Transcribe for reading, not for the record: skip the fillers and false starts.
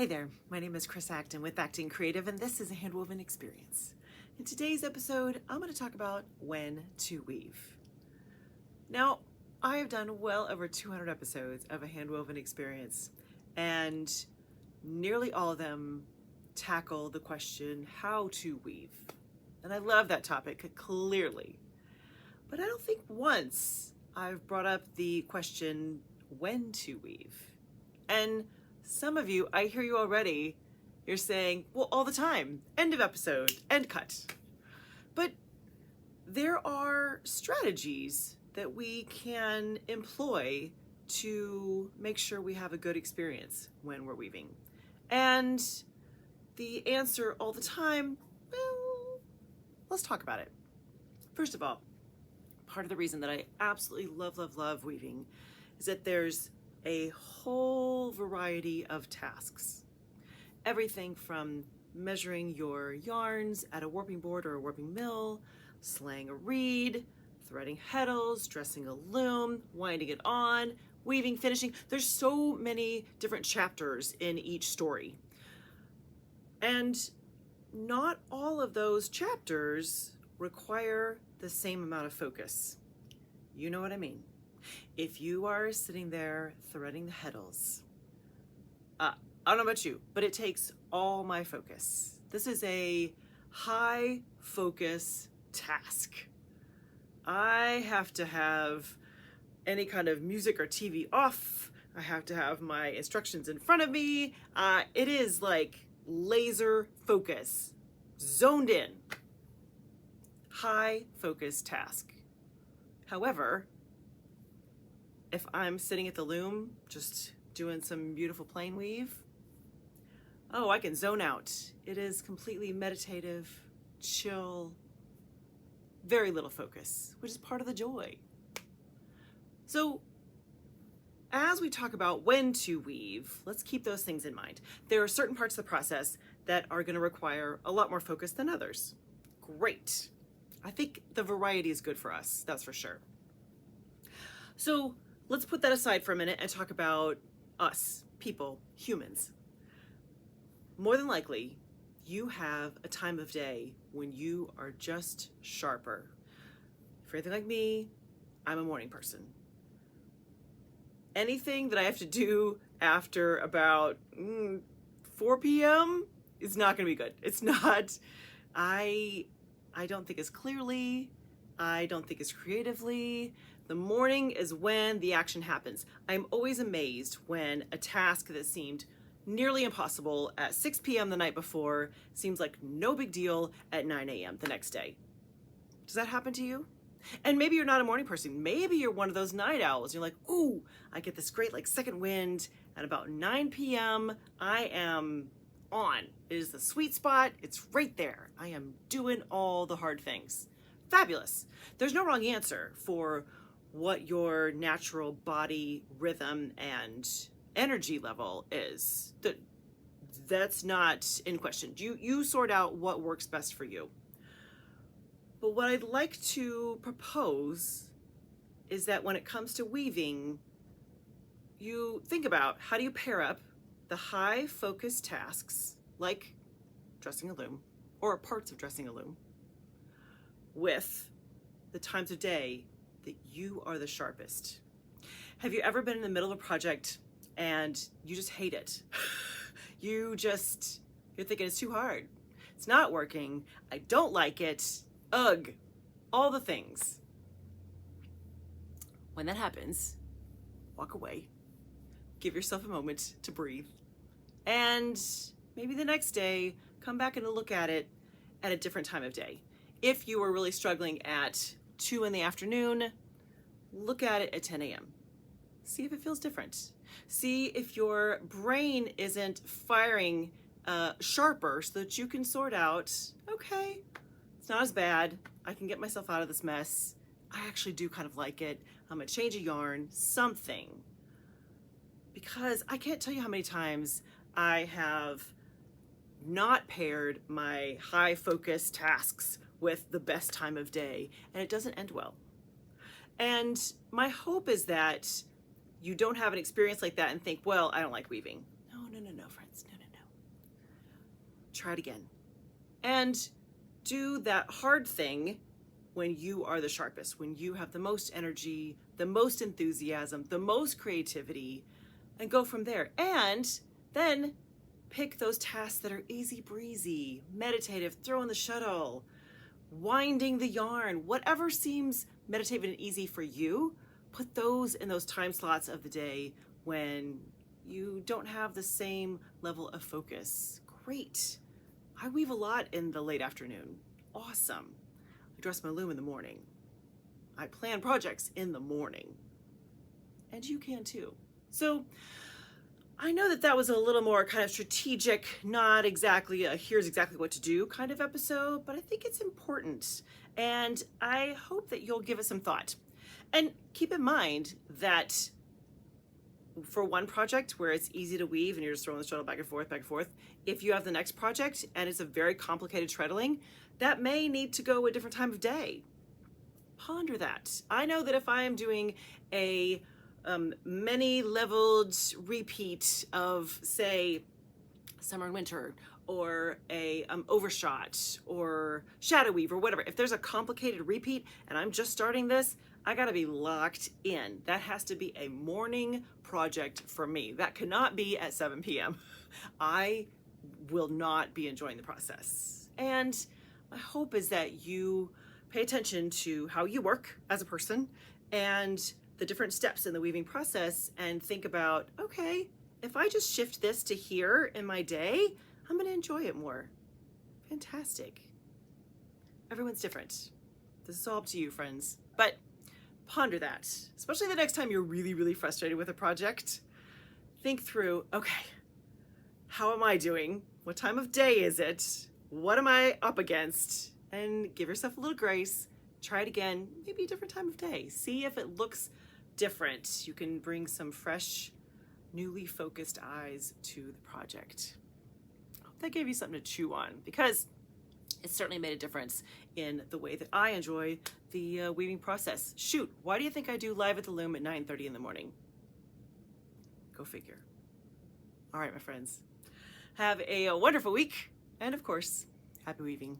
Hey there, my name is Chris Acton with Acton Creative, and this is a Handwoven Experience. In today's episode, I'm going to talk about when to weave. Now, I have done well over 200 episodes of a Handwoven Experience, and nearly all of them tackle the question how to weave. And I love that topic, clearly. But I don't think once I've brought up the question when to weave. And some of you, I hear you already, you're saying, well, all the time, end of episode, end cut. But there are strategies that we can employ to make sure we have a good experience when we're weaving. And the answer all the time, well, let's talk about it. First of all, part of the reason that I absolutely love weaving is that there's a whole variety of tasks. Everything from measuring your yarns at a warping board or a warping mill, slaying a reed, threading heddles, dressing a loom, winding it on, weaving, finishing. There's so many different chapters in each story. And not all of those chapters require the same amount of focus. You know what I mean? If you are sitting there threading the heddles, I don't know about you, but it takes all my focus. This is a high focus task. I have to have any kind of music or TV off. I have to have my instructions in front of me. It is like laser focus, zoned in. High focus task. However, if I'm sitting at the loom, just doing some beautiful plain weave, oh, I can zone out. It is completely meditative, chill, very little focus, which is part of the joy. So as we talk about when to weave, let's keep those things in mind. There are certain parts of the process that are going to require a lot more focus than others. Great. I think the variety is good for us, that's for sure. So let's put that aside for a minute and talk about us, people, humans. More than likely, you have a time of day when you are just sharper. If you're anything like me, I'm a morning person. Anything that I have to do after about 4 p.m. is not going to be good. It's not. I don't think as clearly. I don't think as creatively. The morning is when the action happens. I'm always amazed when a task that seemed nearly impossible at 6 p.m. the night before seems like no big deal at 9 a.m. the next day. Does that happen to you? And maybe you're not a morning person. Maybe you're one of those night owls. You're like, ooh, I get this great second wind. At about 9 p.m., I am on. It is the sweet spot. It's right there. I am doing all the hard things. Fabulous. There's no wrong answer for what your natural body rhythm and energy level is. That's not in question. You sort out what works best for you. But what I'd like to propose is that when it comes to weaving, you think about how do you pair up the high focus tasks like dressing a loom or parts of dressing a loom with the times of day that you are the sharpest. Have you ever been in the middle of a project and you just hate it? You're thinking it's too hard. It's not working. I don't like it. Ugh. All the things. When that happens, walk away. Give yourself a moment to breathe. And maybe the next day, come back and look at it at a different time of day. If you were really struggling at 2 in the afternoon, look at it at 10 a.m. See if it feels different. See if your brain isn't firing sharper so that you can sort out, okay, it's not as bad. I can get myself out of this mess. I actually do kind of like it. I'm gonna change a yarn, something. Because I can't tell you how many times I have not paired my high focus tasks with the best time of day, and it doesn't end well. And my hope is that you don't have an experience like that and think, well, I don't like weaving. No. no, friends. No. Try it again. And do that hard thing when you are the sharpest, when you have the most energy, the most enthusiasm, the most creativity, and go from there. And then pick those tasks that are easy breezy, meditative, throwing the shuttle, winding the yarn, whatever seems meditative and easy for you. Put those in those time slots of the day when you don't have the same level of focus. Great. I weave a lot in the late afternoon. Awesome. I dress my loom in the morning. I plan projects in the morning. And you can too. So I know that was a little more kind of strategic, not exactly a here's exactly what to do kind of episode, but I think it's important. And I hope that you'll give it some thought. And keep in mind that for one project where it's easy to weave and you're just throwing the shuttle back and forth, if you have the next project and it's a very complicated treadling, that may need to go a different time of day. Ponder that. I know that if I am doing a many leveled repeat of, say, summer and winter, or a overshot, or shadow weave, or whatever, if there's a complicated repeat and I'm just starting this, I gotta be locked in. That has to be a morning project for me. That cannot be at 7 p.m. I will not be enjoying the process. And my hope is that you pay attention to how you work as a person and the different steps in the weaving process and think about, okay, if I just shift this to here in my day, I'm gonna enjoy it more. Fantastic. Everyone's different. This is all up to you, friends. But ponder that, especially the next time you're really, really frustrated with a project. Think through, okay, how am I doing? What time of day is it? What am I up against? And give yourself a little grace. Try it again, maybe a different time of day. See if it looks different. You can bring some fresh, newly focused eyes to the project. I hope that gave you something to chew on, because it certainly made a difference in the way that I enjoy the weaving process. Shoot, why do you think I do live at the loom at 9:30 in the morning? Go figure. All right, my friends. Have a wonderful week, and of course, happy weaving.